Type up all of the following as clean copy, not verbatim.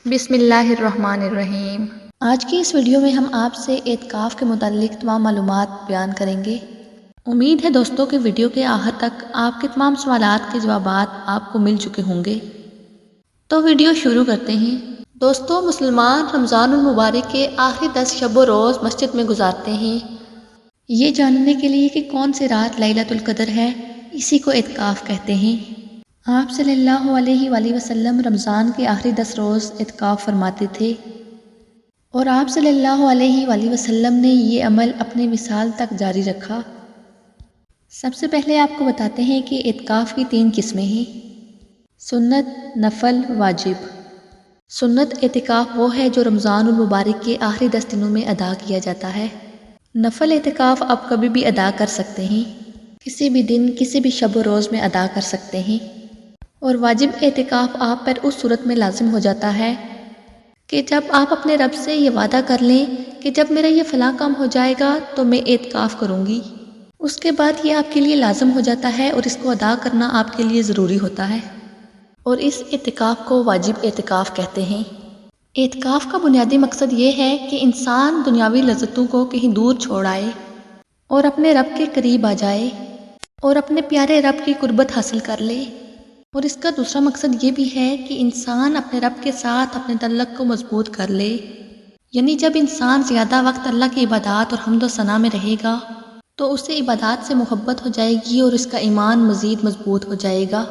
بسم اللہ الرحمن الرحیم۔ آج کی اس ویڈیو میں ہم آپ سے اعتکاف کے متعلق تمام معلومات بیان کریں گے۔ امید ہے دوستوں کہ ویڈیو کے آخر تک آپ کے تمام سوالات کے جوابات آپ کو مل چکے ہوں گے۔ تو ویڈیو شروع کرتے ہیں۔ دوستوں، مسلمان رمضان المبارک کے آخری 10 شب و روز مسجد میں گزارتے ہیں، یہ جاننے کے لیے کہ کون سی رات لیلۃ القدر ہے، اسی کو اعتکاف کہتے ہیں۔ آپ صلی اللہ علیہ وآلہ وسلم رمضان کے آخری 10 روز اعتکاف فرماتے تھے، اور آپ صلی اللہ علیہ وآلہ وسلم نے یہ عمل اپنے وصال تک جاری رکھا۔ سب سے پہلے آپ کو بتاتے ہیں کہ اعتکاف کی 3 قسمیں ہیں: سنت، نفل، واجب۔ سنت اعتکاف وہ ہے جو رمضان المبارک کے آخری 10 دنوں میں ادا کیا جاتا ہے۔ نفل اعتکاف آپ کبھی بھی ادا کر سکتے ہیں، کسی بھی دن، کسی بھی شب و روز میں ادا کر سکتے ہیں۔ اور واجب اعتکاف آپ پر اس صورت میں لازم ہو جاتا ہے کہ جب آپ اپنے رب سے یہ وعدہ کر لیں کہ جب میرا یہ فلاں کام ہو جائے گا تو میں اعتکاف کروں گی، اس کے بعد یہ آپ کے لیے لازم ہو جاتا ہے اور اس کو ادا کرنا آپ کے لیے ضروری ہوتا ہے، اور اس اعتکاف کو واجب اعتکاف کہتے ہیں۔ اعتکاف کا بنیادی مقصد یہ ہے کہ انسان دنیاوی لذتوں کو کہیں دور چھوڑ آئے اور اپنے رب کے قریب آ جائے اور اپنے پیارے رب کی قربت حاصل کر لے۔ اور اس کا دوسرا مقصد یہ بھی ہے کہ انسان اپنے رب کے ساتھ اپنے تعلق کو مضبوط کر لے، یعنی جب انسان زیادہ وقت اللہ کی عبادات اور حمد و ثنا میں رہے گا تو اسے عبادات سے محبت ہو جائے گی اور اس کا ایمان مزید مضبوط ہو جائے گا۔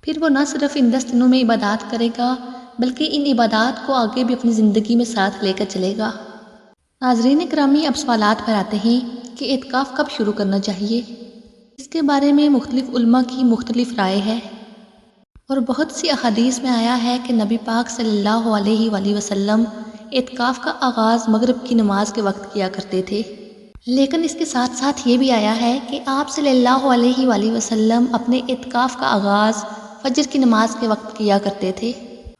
پھر وہ نہ صرف ان 10 دنوں میں عبادات کرے گا بلکہ ان عبادات کو آگے بھی اپنی زندگی میں ساتھ لے کر چلے گا۔ ناظرین اکرامی، اب سوالات پر آتے ہیں کہ اعتکاف کب شروع کرنا چاہیے۔ اس کے بارے میں مختلف علماء کی مختلف رائے ہے، اور بہت سی احادیث میں آیا ہے کہ نبی پاک صلی اللہ علیہ وآلہ وسلم اعتکاف کا آغاز مغرب کی نماز کے وقت کیا کرتے تھے، لیکن اس کے ساتھ ساتھ یہ بھی آیا ہے کہ آپ صلی اللہ علیہ وآلہ وسلم اپنے اعتکاف کا آغاز فجر کی نماز کے وقت کیا کرتے تھے۔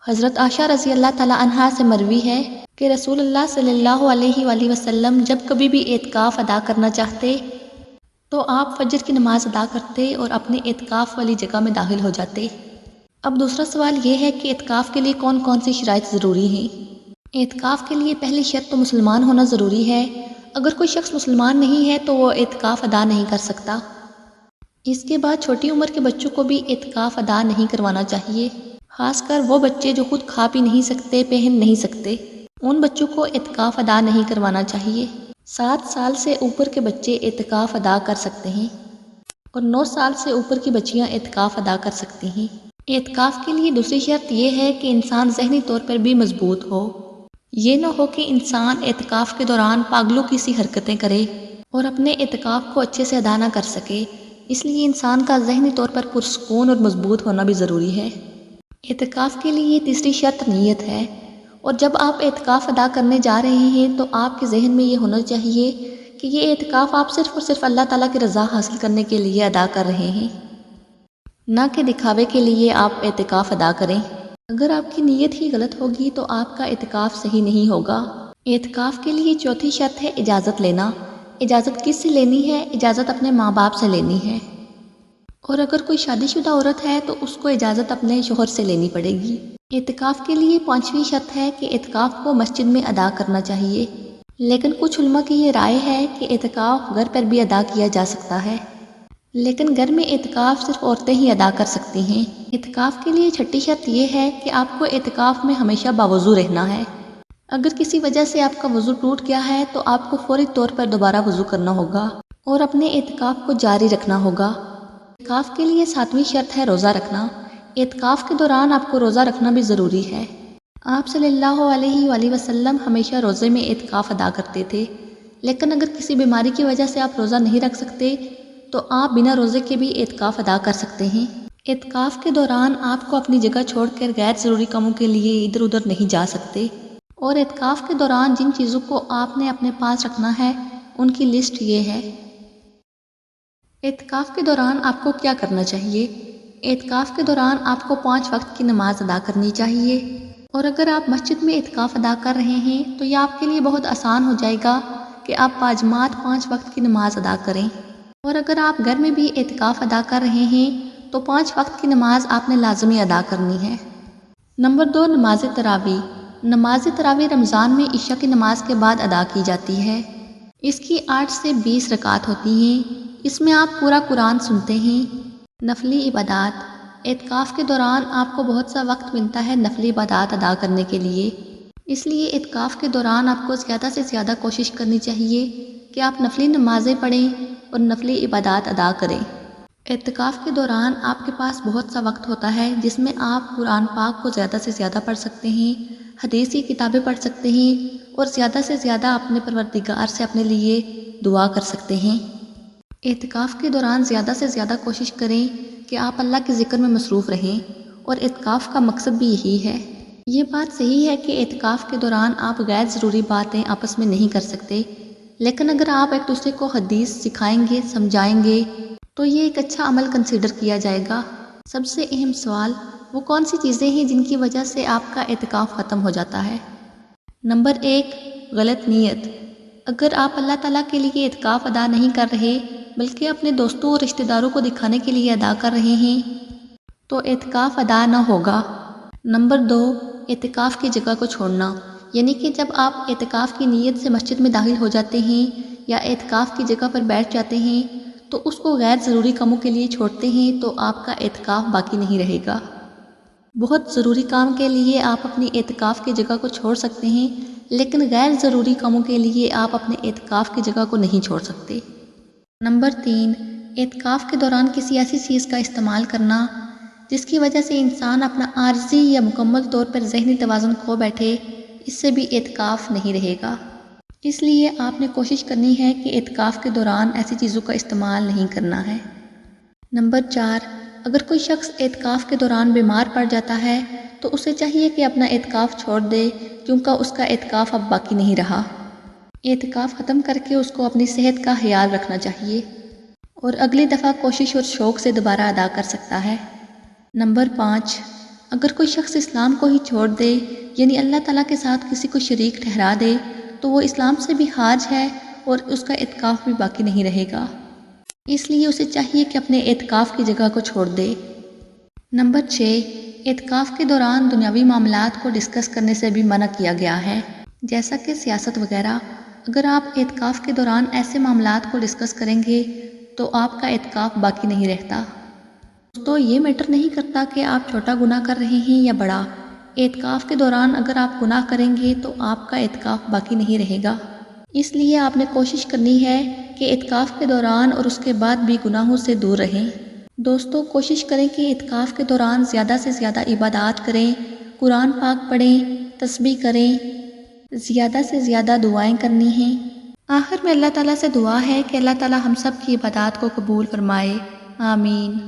حضرت عائشہ رضی اللہ تعالی عنہا سے مروی ہے کہ رسول اللہ صلی اللہ علیہ وآلہ وسلم جب کبھی بھی اعتکاف ادا کرنا چاہتے تو آپ فجر کی نماز ادا کرتے اور اپنے اعتکاف والی جگہ میں داخل ہو جاتے۔ اب دوسرا سوال یہ ہے کہ اعتکاف کے لیے کون کون سی شرائط ضروری ہیں۔ اعتکاف کے لیے پہلی شرط تو مسلمان ہونا ضروری ہے۔ اگر کوئی شخص مسلمان نہیں ہے تو وہ اعتکاف ادا نہیں کر سکتا۔ اس کے بعد چھوٹی عمر کے بچوں کو بھی اعتکاف ادا نہیں کروانا چاہیے، خاص کر وہ بچے جو خود کھا پی نہیں سکتے، پہن نہیں سکتے، ان بچوں کو اعتکاف ادا نہیں کروانا چاہیے۔ 7 سال سے اوپر کے بچے اعتکاف ادا کر سکتے ہیں، اور 9 سال سے اوپر کی بچیاں اعتکاف ادا کر سکتی ہیں۔ اعتکاف کے لیے دوسری شرط یہ ہے کہ انسان ذہنی طور پر بھی مضبوط ہو۔ یہ نہ ہو کہ انسان اعتکاف کے دوران پاگلوں کی سی حرکتیں کرے اور اپنے اعتکاف کو اچھے سے ادا نہ کر سکے، اس لیے انسان کا ذہنی طور پر پرسکون اور مضبوط ہونا بھی ضروری ہے۔ اعتکاف کے لیے تیسری شرط نیت ہے، اور جب آپ اعتکاف ادا کرنے جا رہے ہیں تو آپ کے ذہن میں یہ ہونا چاہیے کہ یہ اعتکاف آپ صرف اور صرف اللہ تعالیٰ کی رضا حاصل کرنے کے لیے ادا کر رہے ہیں، نہ کہ دکھاوے کے لیے آپ اعتکاف ادا کریں۔ اگر آپ کی نیت ہی غلط ہوگی تو آپ کا اعتکاف صحیح نہیں ہوگا۔ اعتکاف کے لیے چوتھی شرط ہے اجازت لینا۔ اجازت کس سے لینی ہے؟ اجازت اپنے ماں باپ سے لینی ہے، اور اگر کوئی شادی شدہ عورت ہے تو اس کو اجازت اپنے شوہر سے لینی پڑے گی۔ اعتکاف کے لیے 5ویں شرط ہے کہ اعتکاف کو مسجد میں ادا کرنا چاہیے، لیکن کچھ علماء کی یہ رائے ہے کہ اعتکاف گھر پر بھی ادا کیا جا سکتا ہے، لیکن گھر میں اعتکاف صرف عورتیں ہی ادا کر سکتی ہیں۔ اعتکاف کے لیے 6ٹھی شرط یہ ہے کہ آپ کو اعتکاف میں ہمیشہ باوضو رہنا ہے۔ اگر کسی وجہ سے آپ کا وضو ٹوٹ گیا ہے تو آپ کو فوری طور پر دوبارہ وضو کرنا ہوگا اور اپنے اعتکاف کو جاری رکھنا ہوگا۔ اعتکاف کے لیے 7ویں شرط ہے روزہ رکھنا۔ اعتکاف کے دوران آپ کو روزہ رکھنا بھی ضروری ہے۔ آپ صلی اللہ علیہ وآلہ وسلم ہمیشہ روزے میں اعتکاف ادا کرتے تھے، لیکن اگر کسی بیماری کی وجہ سے آپ روزہ نہیں رکھ سکتے تو آپ بنا روزے کے بھی اعتکاف ادا کر سکتے ہیں۔ اعتکاف کے دوران آپ کو اپنی جگہ چھوڑ کر غیر ضروری کاموں کے لیے ادھر ادھر نہیں جا سکتے، اور اعتکاف کے دوران جن چیزوں کو آپ نے اپنے پاس رکھنا ہے ان کی لسٹ یہ ہے۔ اعتکاف کے دوران آپ کو کیا کرنا چاہیے؟ اعتکاف کے دوران آپ کو 5 وقت کی نماز ادا کرنی چاہیے، اور اگر آپ مسجد میں اعتکاف ادا کر رہے ہیں تو یہ آپ کے لیے بہت آسان ہو جائے گا کہ آپ باجماعت 5 وقت کی نماز ادا کریں، اور اگر آپ گھر میں بھی اعتکاف ادا کر رہے ہیں تو 5 وقت کی نماز آپ نے لازمی ادا کرنی ہے۔ نمبر 2، نماز تراویح۔ نماز تراویح رمضان میں عشاء کی نماز کے بعد ادا کی جاتی ہے۔ اس کی 8 سے 20 رکعات ہوتی ہیں۔ اس میں آپ پورا قرآن سنتے ہیں۔ نفلی عبادات۔ اعتکاف کے دوران آپ کو بہت سا وقت ملتا ہے نفلی عبادات ادا کرنے کے لیے، اس لیے اعتکاف کے دوران آپ کو زیادہ سے زیادہ کوشش کرنی چاہیے کہ آپ نفلی نمازیں پڑھیں اور نفلی عبادات ادا کریں۔ اعتکاف کے دوران آپ کے پاس بہت سا وقت ہوتا ہے جس میں آپ قرآن پاک کو زیادہ سے زیادہ پڑھ سکتے ہیں، حدیث کی کتابیں پڑھ سکتے ہیں اور زیادہ سے زیادہ اپنے پروردگار سے اپنے لیے دعا کر سکتے ہیں۔ اعتکاف کے دوران زیادہ سے زیادہ کوشش کریں کہ آپ اللہ کے ذکر میں مصروف رہیں، اور اعتکاف کا مقصد بھی یہی ہے۔ یہ بات صحیح ہے کہ اعتکاف کے دوران آپ غیر ضروری باتیں آپس میں نہیں کر سکتے، لیکن اگر آپ ایک دوسرے کو حدیث سکھائیں گے، سمجھائیں گے تو یہ ایک اچھا عمل کنسیڈر کیا جائے گا۔ سب سے اہم سوال، وہ کون سی چیزیں ہیں جن کی وجہ سے آپ کا اعتکاف ختم ہو جاتا ہے؟ نمبر 1، غلط نیت۔ اگر آپ اللہ تعالیٰ کے لیے اعتکاف ادا نہیں کر رہے بلکہ اپنے دوستوں اور رشتہ داروں کو دکھانے کے لیے ادا کر رہے ہیں تو اعتکاف ادا نہ ہوگا۔ نمبر 2، اعتکاف کی جگہ کو چھوڑنا، یعنی کہ جب آپ اعتکاف کی نیت سے مسجد میں داخل ہو جاتے ہیں یا اعتکاف کی جگہ پر بیٹھ جاتے ہیں تو اس کو غیر ضروری کاموں کے لیے چھوڑتے ہیں تو آپ کا اعتکاف باقی نہیں رہے گا۔ بہت ضروری کام کے لیے آپ اپنی اعتکاف کی جگہ کو چھوڑ سکتے ہیں، لیکن غیر ضروری کاموں کے لیے آپ اپنے اعتکاف کی جگہ کو نہیں چھوڑ سکتے۔ نمبر 3، اعتکاف کے دوران کسی ایسی چیز کا استعمال کرنا جس کی وجہ سے انسان اپنا عارضی یا مکمل طور پر ذہنی توازن کھو بیٹھے، اس سے بھی اعتکاف نہیں رہے گا۔ اس لیے آپ نے کوشش کرنی ہے کہ اعتکاف کے دوران ایسی چیزوں کا استعمال نہیں کرنا ہے۔ نمبر 4، اگر کوئی شخص اعتکاف کے دوران بیمار پڑ جاتا ہے تو اسے چاہیے کہ اپنا اعتکاف چھوڑ دے، کیونکہ اس کا اعتکاف اب باقی نہیں رہا۔ اعتکاف ختم کر کے اس کو اپنی صحت کا خیال رکھنا چاہیے اور اگلی دفعہ کوشش اور شوق سے دوبارہ ادا کر سکتا ہے۔ نمبر 5، اگر کوئی شخص اسلام کو ہی چھوڑ دے، یعنی اللہ تعالیٰ کے ساتھ کسی کو شریک ٹھہرا دے، تو وہ اسلام سے بھی خارج ہے اور اس کا اعتکاف بھی باقی نہیں رہے گا، اس لیے اسے چاہیے کہ اپنے اعتکاف کی جگہ کو چھوڑ دے۔ نمبر 6، اعتکاف کے دوران دنیاوی معاملات کو ڈسکس کرنے سے بھی منع کیا گیا ہے، جیسا کہ سیاست وغیرہ۔ اگر آپ اعتکاف کے دوران ایسے معاملات کو ڈسکس کریں گے تو آپ کا اعتکاف باقی نہیں رہتا۔ دوستو، یہ میٹر نہیں کرتا کہ آپ چھوٹا گناہ کر رہے ہیں یا بڑا، اعتکاف کے دوران اگر آپ گناہ کریں گے تو آپ کا اعتکاف باقی نہیں رہے گا۔ اس لیے آپ نے کوشش کرنی ہے کہ اعتکاف کے دوران اور اس کے بعد بھی گناہوں سے دور رہیں۔ دوستو، کوشش کریں کہ اعتکاف کے دوران زیادہ سے زیادہ عبادات کریں، قرآن پاک پڑھیں، تسبیح کریں، زیادہ سے زیادہ دعائیں کرنی ہیں۔ آخر میں اللہ تعالیٰ سے دعا ہے کہ اللہ تعالیٰ ہم سب کی عبادات کو قبول فرمائے، آمین۔